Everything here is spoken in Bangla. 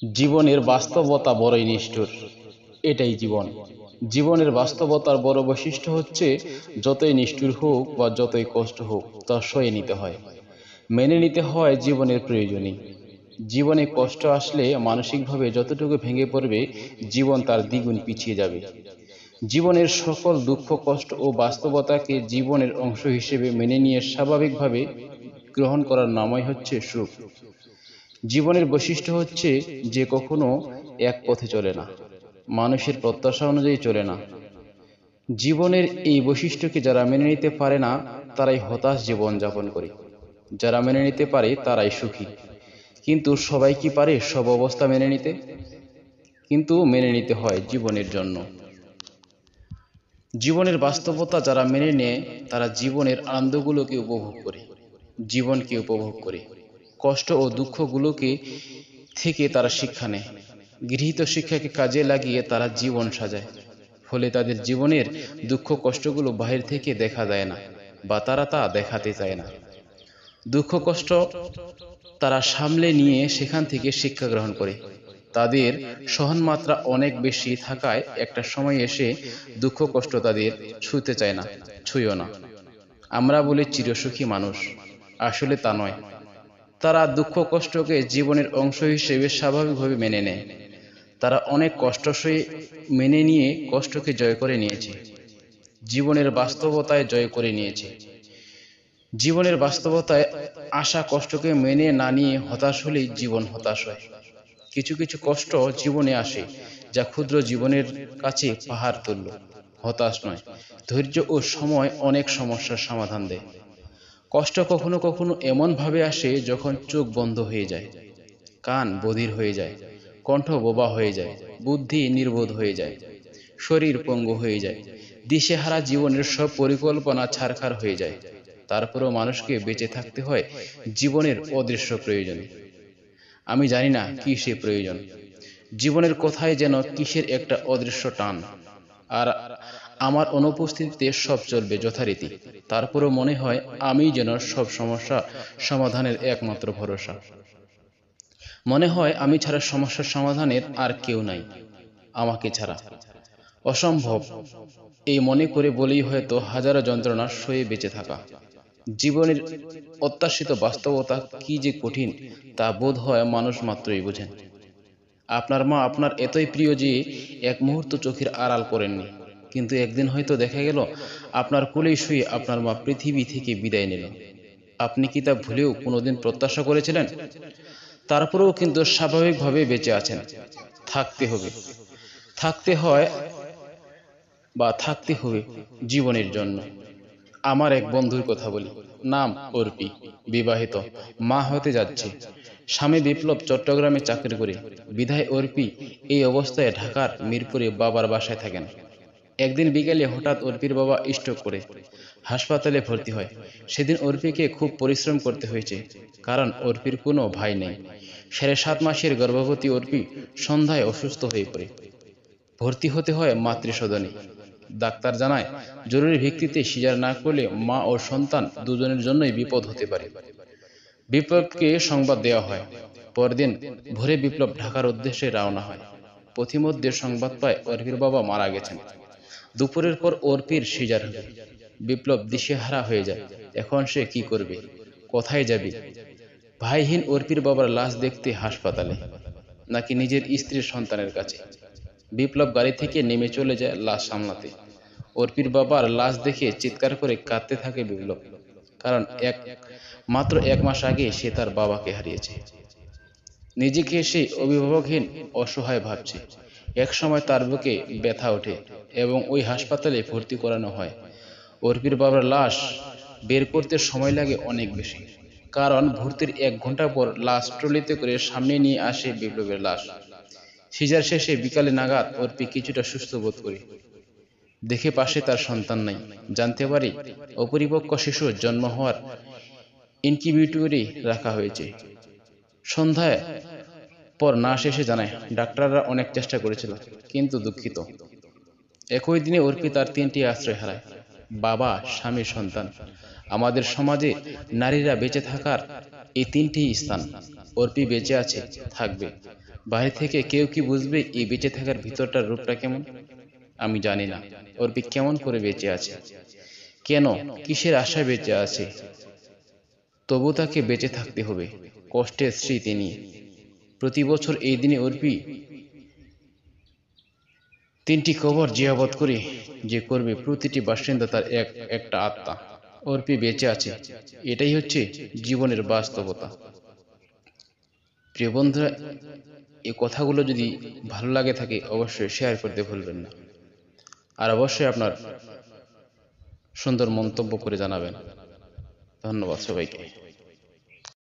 জীবনের বাস্তবতা বড়ই নিষ্ঠুর। এটাই জীবন। জীবনের বাস্তবতার বড় বৈশিষ্ট্য হচ্ছে, যতই নিষ্ঠুর হোক বা যতই কষ্ট হোক তা সয়ে নিতে হয়, মেনে নিতে হয় জীবনের প্রয়োজনই। জীবনে কষ্ট আসলে মানসিকভাবে যতটুকু ভেঙে পড়বে, জীবন তার দ্বিগুণ পিছিয়ে যাবে। জীবনের সকল দুঃখ, কষ্ট ও বাস্তবতাকে জীবনের অংশ হিসেবে মেনে নিয়ে স্বাভাবিকভাবে গ্রহণ করার নামই হচ্ছে সুখ। জীবনের বৈশিষ্ট্য হচ্ছে যে কখনো এক পথে চলে না, মানুষের প্রত্যাশা অনুযায়ী চলে না। জীবনের এই বৈশিষ্ট্যকে যারা মেনে নিতে পারে না, তারাই হতাশ জীবন যাপন করে। যারা মেনে নিতে পারে তারাই সুখী। কিন্তু সবাই কি পারে সব অবস্থা মেনে নিতে? কিন্তু মেনে নিতে হয় জীবনের জন্য। জীবনের বাস্তবতা যারা মেনে নেয়, তারা জীবনের আনন্দগুলোকে উপভোগ করে, জীবনকে উপভোগ করে। কষ্ট ও দুঃখগুলোকে থেকে তারা শিক্ষা নেয়। গৃহীত শিক্ষাকে কাজে লাগিয়ে তারা জীবন সাজায়। ফলে তাদের জীবনের দুঃখ কষ্টগুলো বাহির থেকে দেখা যায় না, বা তারা তা দেখাতে চায় না। দুঃখ কষ্ট তারা সামলে নিয়ে সেখান থেকে শিক্ষা গ্রহণ করে। তাদের সহনমাত্রা অনেক বেশি থাকায় একটা সময় এসে দুঃখ কষ্ট তাদের ছুঁতে চায় না, ছুঁয়ও না। আমরা বলি চিরসুখী মানুষ, আসলে তা নয়। তারা দুঃখ কষ্টকে জীবনের অংশ হিসেবে স্বাভাবিকভাবে মেনে নেয়। তারা অনেক কষ্ট সয়ে মেনে নিয়ে কষ্টকে জয় করে নিয়েছে, জীবনের বাস্তবতায় জয় করে নিয়েছে। জীবনের বাস্তবতায় আসা কষ্টকে মেনে না নিয়ে হতাশ হলেই জীবন হতাশ হয়। কিছু কিছু কষ্ট জীবনে আসে, যা ক্ষুদ্র জীবনের কাছে পাহাড় তুল্য। হতাশ নয়, ধৈর্য ও সময় অনেক সমস্যার সমাধান দেয়। কষ্ট কখনো কখনো এমন ভাবে আসে যখন চোখ বন্ধ হয়ে যায়, কান বধির হয়ে যায়, কণ্ঠ বোবা হয়ে যায়, বুদ্ধি নির্বোধ হয়ে যায়, শরীর পঙ্গু হয়ে যায়, দিশেহারা জীবনের সব পরিকল্পনা ছারখার হয়ে যায়। তারপরেও মানুষকে বেঁচে থাকতে হয় জীবনের অদৃশ্য প্রয়োজনে। আমি জানি না কি সে প্রয়োজন। জীবনের কথায় যেন কিসের একটা অদৃশ্য টান, আর আমার অনুপস্থিতিতে সব চলবে যথারীতি। তারপরেও মনে হয় আমি যেন সব সমস্যা সমাধানের একমাত্র ভরসা। মনে হয় আমি ছাড়া সমস্যার সমাধানের আর কেউ নাই, আমাকে ছাড়া। অসম্ভব এই মনে করে বলেই হয়তো হাজারো যন্ত্রণা সয়ে বেঁচে থাকা। জীবনের অত্যাশিত বাস্তবতা কি যে কঠিন, তা বোধ হয় মানুষ মাত্রই বোঝেন। আপনার মা আপনার এতই প্রিয় যে এক মুহূর্ত চোখের আড়াল করেননি, কিন্তু একদিন হয়তো দেখা গেল আপনার কোলেই শুয়ে আপনার মা পৃথিবী থেকে বিদায় নিল। আপনি কি তা ভুলেও কোনোদিন প্রত্যাশা করেছিলেন? তারপরেও কিন্তু স্বাভাবিকভাবে বেঁচে আছেন। থাকতে হবে, থাকতে হয়, বা থাকতে হবে জীবনের জন্য। আমার এক বন্ধুর কথা বলি, নাম অর্পি, বিবাহিত, মা হতে যাচ্ছে। স্বামী বিপ্লব চট্টগ্রামে চাকরি করে, বিধায় অর্পি এই অবস্থায় ঢাকার মিরপুরে বাবার বাসায় থাকেন। একদিন বিকেলে হঠাৎ অর্পির বাবা স্ট্রোক করে হাসপাতালে ভর্তি হয়। সেদিন অর্পিকে খুব পরিশ্রম করতে হয়েছে, কারণ অর্পির কোনো ভাই নেই। 7.5 মাসের গর্ভবতী অর্পি সন্ধ্যায় অসুস্থ হয়ে পড়ে। ভর্তি হতে হয় মাতৃসদনে। ডাক্তার জানায়, জরুরি ভিত্তিতে সিজার না করলে মা ও সন্তান দুজনের জন্যই বিপদ হতে পারে। বিপ্লবকে সংবাদ দেওয়া হয়। পরদিন ভোরে বিপ্লব ঢাকার উদ্দেশ্যে রওনা হয়। পথিমধ্যে সংবাদ পায় অর্পির বাবা মারা গেছেন। দুপুরের পর অর্পির সিজার হবে। বিপ্লব দিশেহারা হয়ে যায়। এখন সে কি করবে, কোথায় যাবে? ভাইহীন অর্পির বাবার লাশ দেখতে হাসপাতালে, নাকি নিজের স্ত্রীর সন্তানের কাছে? বিপ্লব গাড়ি থেকে নেমে চলে যায় লাশ সামলাতে। অর্পির বাবার লাশ দেখে চিৎকার করে কাঁদতে থাকে বিপ্লব, কারণ মাত্র 1 মাস আগে সে তার বাবাকে হারিয়েছে। নিজেকে সে অভিভাবকহীন, অসহায় ভাবছে। এক সময় তার বুকে ব্যথা ওঠে এবং ওই হাসপাতালে ভর্তি করানো হয়। অর্পির বাবার লাশ বের করতে সময় লাগে অনেক বেশি, কারণ ভর্তির 1 ঘন্টা পর লাশ ট্রলিতে করে সামনে নিয়ে আসে বিপ্লবের লাশ। সিজার শেষে বিকালে নাগাদ অর্পি কিছুটা সুস্থ বোধ করে। দেখে পাশে তার সন্তান নাই। জানতে পারি অপরিপক্ক শিশুর জন্ম হওয়ার ইনকিউবেটরে রাখা হয়েছে। সন্ধ্যায় পর নার্স এসে জানায়, ডাক্তাররা অনেক চেষ্টা করেছিল, কিন্তু দুঃখিত। একই দিনে অর্পি তার 3টি আশ্রয় হারায়, বাবা, স্বামী, সন্তান। আমাদের সমাজে নারীরা বেঁচে থাকার এই 3টি স্থান। অর্পি বেঁচে আছে, থাকবে। বাইরে থেকে কেউ কি বুঝবে এই বেঁচে থাকার ভিতরটার রূপটা কেমন? আমি জানি না অর্পি কেমন করে বেঁচে আছে, কেন, কিসের আশায় বেঁচে আছে। তবু তাকে বেঁচে থাকতে হবে কষ্টের স্মৃতি নিয়ে। প্রতি বছর এই দিনে অর্পি 3টি কবর জিয়াবত করে যে করবে প্রতিটি বাসিন্দা তার একটা আত্মা। অর্পি বেঁচে আছে, এটাই হচ্ছে জীবনের বাস্তবতা। প্রিয় বন্ধুরা, এই কথাগুলো যদি ভালো লাগে থাকে অবশ্যই শেয়ার করতে ভুলবেন না, আর অবশ্যই আপনার সুন্দর মন্তব্য করে জানাবেন। ধন্যবাদ সবাইকে।